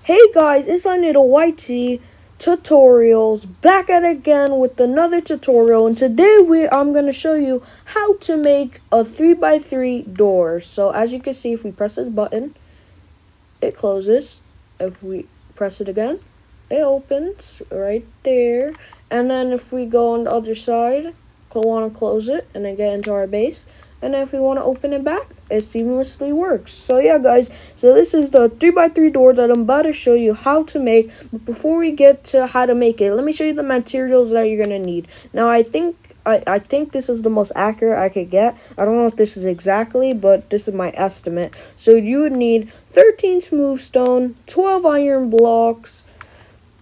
Hey guys, it's Untitled Tutorials back at it again with another tutorial, and today I'm going to show you how to make a 3x3 door. So as you can see, if we press this button, it closes. If we press it again, it opens right there. And then if we go on the other side, want to close it and then get into our base. And then if we want to open it back, it seamlessly works. So yeah guys, so this is the 3x3 door that I'm about to show you how to make. But before we get to how to make it, let me show you the materials that you're going to need. Now I think this is the most accurate I could get. I don't know if this is exactly, but this is my estimate. So you would need 13 smooth stone, 12 iron blocks,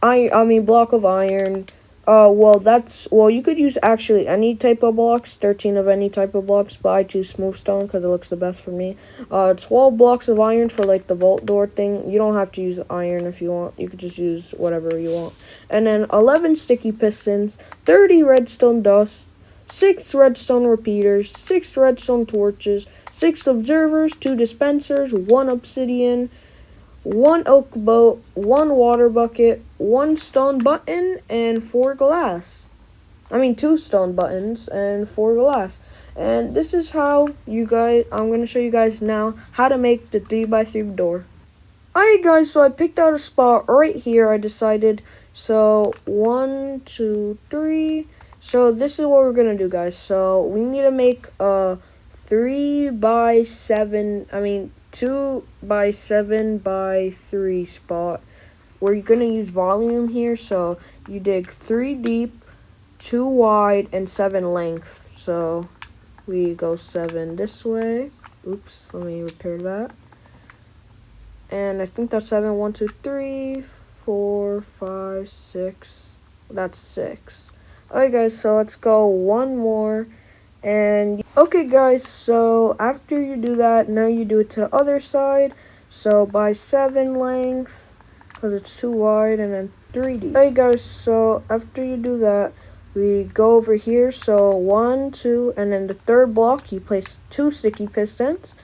block of iron. You could use actually any type of blocks, 13 of any type of blocks, but I choose smooth stone because it looks the best for me. 12 blocks of iron for like the vault door thing. You don't have to use iron if you want. You could just use whatever you want. And then 11 sticky pistons, 30 redstone dust, 6 redstone repeaters, 6 redstone torches, 6 observers, 2 dispensers, 1 obsidian, 1 oak boat, 1 water bucket, 1 stone button, and 4 glass. 2 stone buttons and 4 glass. And this is how I'm going to show you guys now how to make the 3x3 door. Alright guys, so I picked out a spot right here. I decided, so 1, 2, 3. So this is what we're going to do, guys. So we need to make a 3x7, 2x7x3 spot. We're going to use volume here, so you dig 3 deep, 2 wide, and 7 length. So we go 7 this way. Oops, let me repair that. And I think that's 7. 1, 2, 3, 4, 5, 6. That's 6. Alright guys, so let's go one more. And okay guys, so after you do that, now you do it to the other side. So by 7 length, because it's too wide, and then 3 deep. Alright guys, so after you do that, we go over here. So 1, 2, and then the third block, you place 2 sticky pistons.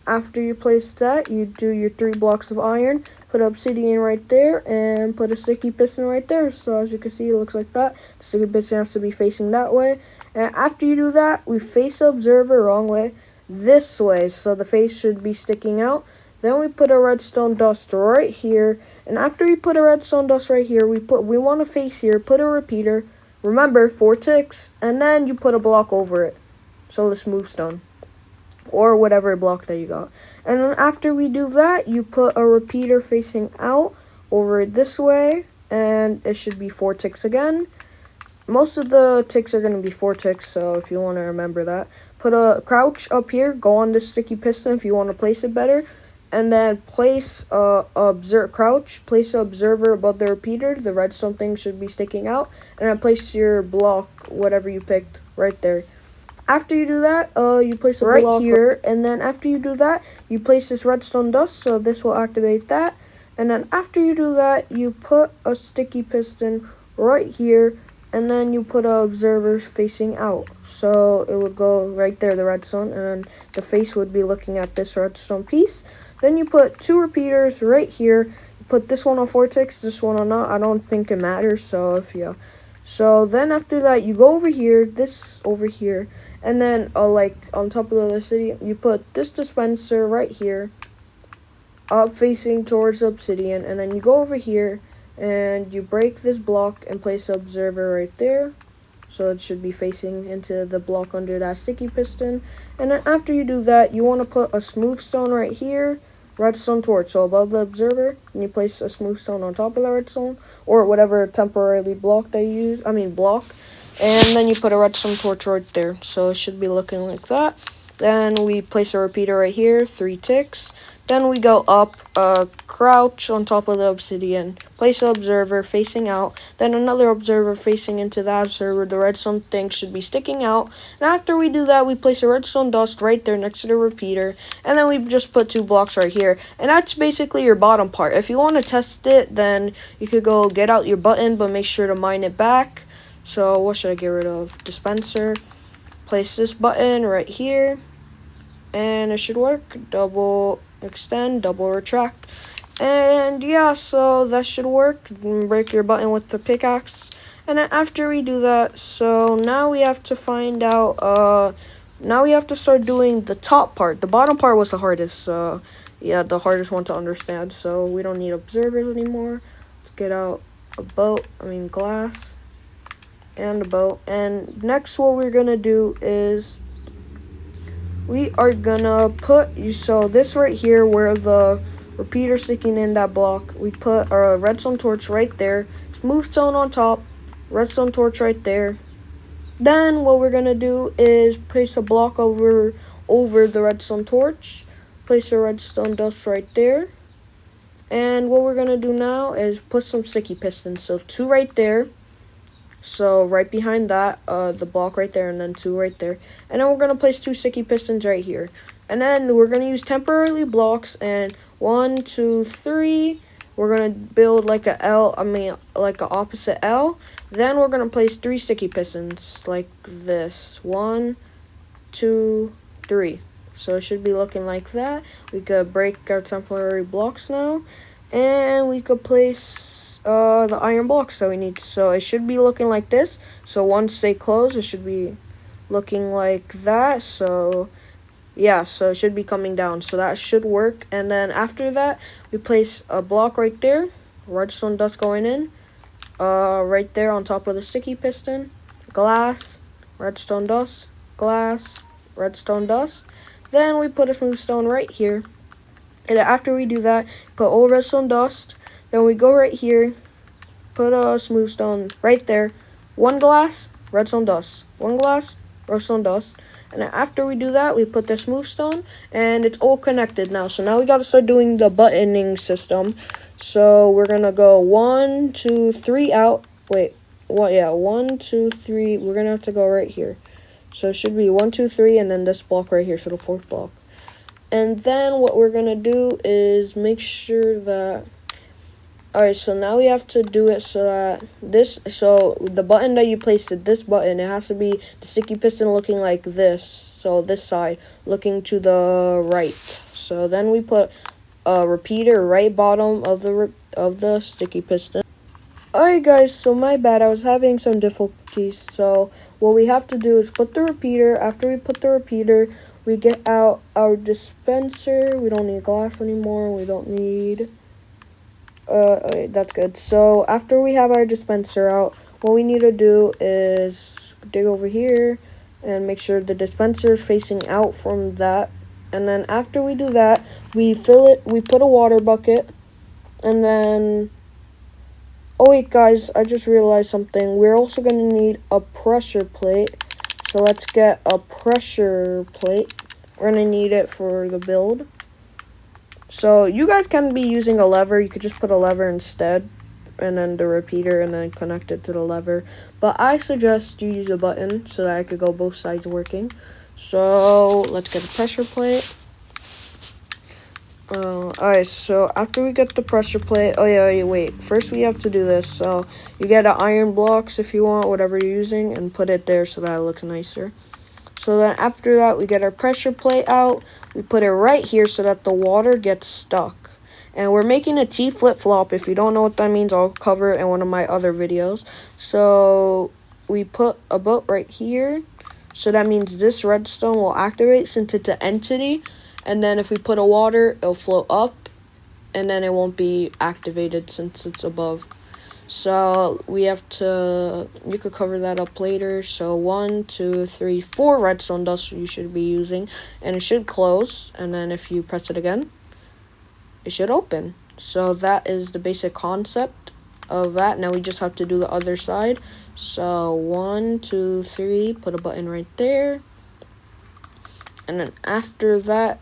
After you place that, you do your 3 blocks of iron, put obsidian right there, and put a sticky piston right there. So as you can see, it looks like that. The sticky piston has to be facing that way. And after you do that, we face the observer wrong way, this way. So the face should be sticking out. Then we put a redstone dust right here. And after you put a redstone dust right here, we want to face here, put a repeater. Remember, 4 ticks. And then you put a block over it. So the smooth stone, or whatever block that you got. And then after we do that, you put a repeater facing out over this way, and it should be 4 ticks again. Most of the ticks are going to be 4 ticks, so if you want to remember that, put a crouch up here, go on the sticky piston if you want to place it better, and then place crouch, place an observer above the repeater. The redstone thing should be sticking out, and then place your block, whatever you picked, right there. After you do that, you place a block here, and then after you do that, you place this redstone dust, so this will activate that. And then after you do that, you put a sticky piston right here, and then you put an observer facing out. So it would go right there, the redstone, and then the face would be looking at this redstone piece. Then you put 2 repeaters right here. You put this one on 4 ticks, this one on not. I don't think it matters, so So then after that, you go over here, this over here, and then like on top of the other city, you put this dispenser right here, up facing towards the obsidian, and then you go over here, and you break this block and place the observer right there. So it should be facing into the block under that sticky piston. And then after you do that, you want to put a smooth stone right here, redstone torch, so above the observer, and you place a smooth stone on top of the redstone, or whatever temporarily block they use, block, and then you put a redstone torch right there, so it should be looking like that. Then we place a repeater right here, 3 ticks. Then we go up, crouch on top of the obsidian, place an observer facing out, then another observer facing into that observer. The redstone thing should be sticking out. And after we do that, we place a redstone dust right there next to the repeater, and then we just put 2 blocks right here. And that's basically your bottom part. If you want to test it, then you could go get out your button, but make sure to mine it back. So what should I get rid of? Dispenser. Place this button right here, and it should work. Double extend, double retract. And yeah, so that should work. Break your button with the pickaxe. And then after we do that, so now we have to find out, now we have to start doing the top part. The bottom part was the hardest, so yeah, the hardest one to understand. So we don't need observers anymore. Let's get out a boat, glass, and a boat. And next what we're gonna do is we are gonna put, so this right here where the repeater sticking in that block, we put a redstone torch right there, smooth stone on top, redstone torch right there. Then what we're gonna do is place a block over the redstone torch, place a redstone dust right there. And what we're gonna do now is put some sticky pistons, so 2 right there. So right behind that, the block right there, and then 2 right there. And then we're going to place 2 sticky pistons right here. And then we're going to use temporary blocks, and 1, 2, 3. We're going to build like a L, like an opposite L. Then we're going to place 3 sticky pistons like this. 1, 2, 3. So it should be looking like that. We could break our temporary blocks now. And we could place the iron blocks that we need. So it should be looking like this. So once they close, it should be looking like that. So yeah, so it should be coming down. So that should work. And then after that, we place a block right there, redstone dust going in, right there on top of the sticky piston, glass, redstone dust, glass, redstone dust. Then we put a smooth stone right here. And after we do that, put all redstone dust. Then we go right here, put a smooth stone right there. 1 glass, redstone dust. 1 glass, redstone dust. And then after we do that, we put the smooth stone, and it's all connected now. So now we got to start doing the buttoning system. So we're going to go 1, 2, 3 out. Wait, what? Yeah, 1, 2, 3. We're going to have to go right here. So it should be 1, 2, 3, and then this block right here, so the 4th block. And then what we're going to do is make sure that... Alright, so now we have to do it so that so the button that you placed it, this button, it has to be the sticky piston looking like this. So this side, looking to the right. So then we put a repeater right bottom of the sticky piston. Alright guys, so my bad, I was having some difficulties. So what we have to do is put the repeater. After we put the repeater, we get out our dispenser. We don't need glass anymore. We don't need... okay, that's good. So after we have our dispenser out, what we need to do is dig over here and make sure the dispenser is facing out from that. And then after we do that, we fill it, we put a water bucket, and then... Oh wait guys, I just realized something. We're also going to need a pressure plate. So let's get a pressure plate. We're going to need it for the build. So you guys can be using a lever. You could just put a lever instead, and then the repeater, and then connect it to the lever. But I suggest you use a button so that I could go both sides working. So let's get a pressure plate. Alright, so after we get the pressure plate, wait. First we have to do this. So you get an iron blocks if you want, whatever you're using, and put it there so that it looks nicer. So then after that, we get our pressure plate out. We put it right here so that the water gets stuck. And we're making a T flip-flop. If you don't know what that means, I'll cover it in one of my other videos. So we put a boat right here. So that means this redstone will activate since it's an entity. And then if we put a water, it'll float up. And then it won't be activated since it's above. So we have to, you could cover that up later. So 1, 2, 3, 4 redstone dust you should be using, and it should close. And then if you press it again, it should open. So that is the basic concept of that. Now we just have to do the other side. So 1, 2, 3, put a button right there. And then after that,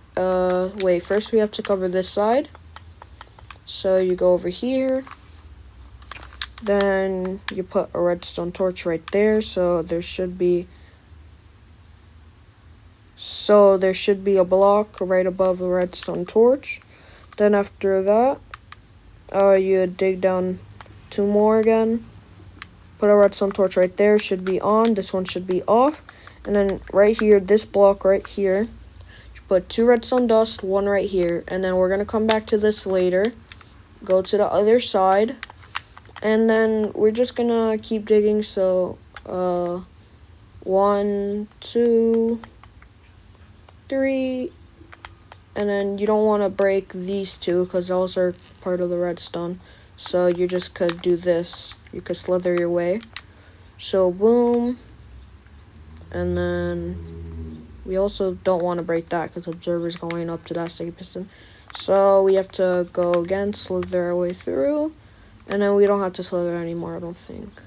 wait, first we have to cover this side. So you go over here. Then you put a redstone torch right there, so there should be a block right above the redstone torch. Then after that, you dig down 2 more again. Put a redstone torch right there, should be on. This one should be off. And then right here, this block right here, you put 2 redstone dust, 1 right here. And then we're gonna come back to this later. go to the other side, and then we're just gonna keep digging. So 1, 2, 3, and then you don't want to break these two because those are part of the redstone. So you just could do this. You could slither your way. So boom, and then we also don't want to break that because observer's going up to that sticky piston. So we have to go again, slither our way through, and then we don't have to slither anymore, I don't think.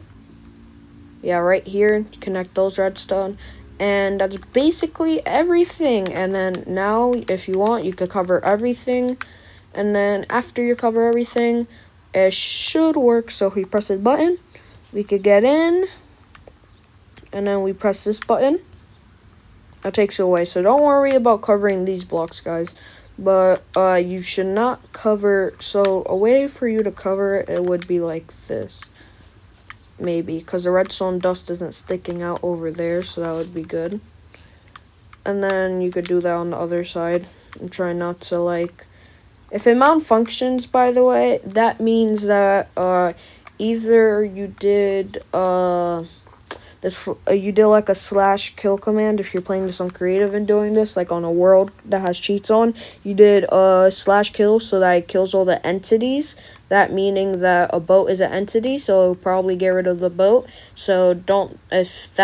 Yeah, right here, connect those redstone, and that's basically everything. And then now, if you want, you could cover everything, and then after you cover everything, it should work. So if we press this button, we could get in, and then we press this button, that takes it away. So don't worry about covering these blocks, guys, but you should not cover. So a way for you to cover it would be like this, maybe, because the redstone dust isn't sticking out over there, so that would be good. And then you could do that on the other side and try not to, like, if it malfunctions, by the way, that means that either you did you did like a /kill command. If you're playing this on creative and doing this, like on a world that has cheats on, you did /kill, so that it kills all the entities. That meaning that a boat is an entity, so it'll probably get rid of the boat. So don't, if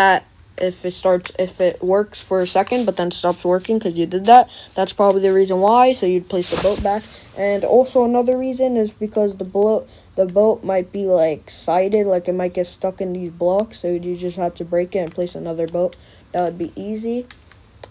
it works for a second but then stops working because you did that, that's probably the reason why. So you'd place the boat back. And also another reason is because the boat might be like sided, like it might get stuck in these blocks, so you just have to break it and place another boat. That would be easy,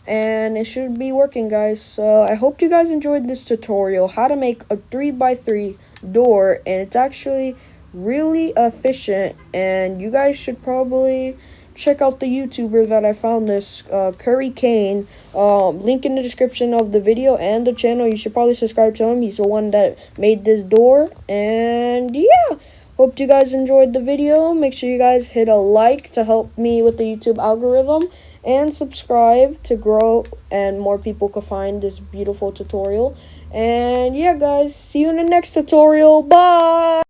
and it should be working, guys. So I hope you guys enjoyed this tutorial, how to make a 3x3 door, and it's actually really efficient. And you guys should probably check out the YouTuber that I found this, Curry Kane. Link in the description of the video and the channel. You should probably subscribe to him. He's the one that made this door. And yeah, hope you guys enjoyed the video. Make sure you guys hit a like to help me with the YouTube algorithm, and subscribe to grow and more people can find this beautiful tutorial. And yeah, guys, see you in the next tutorial. Bye.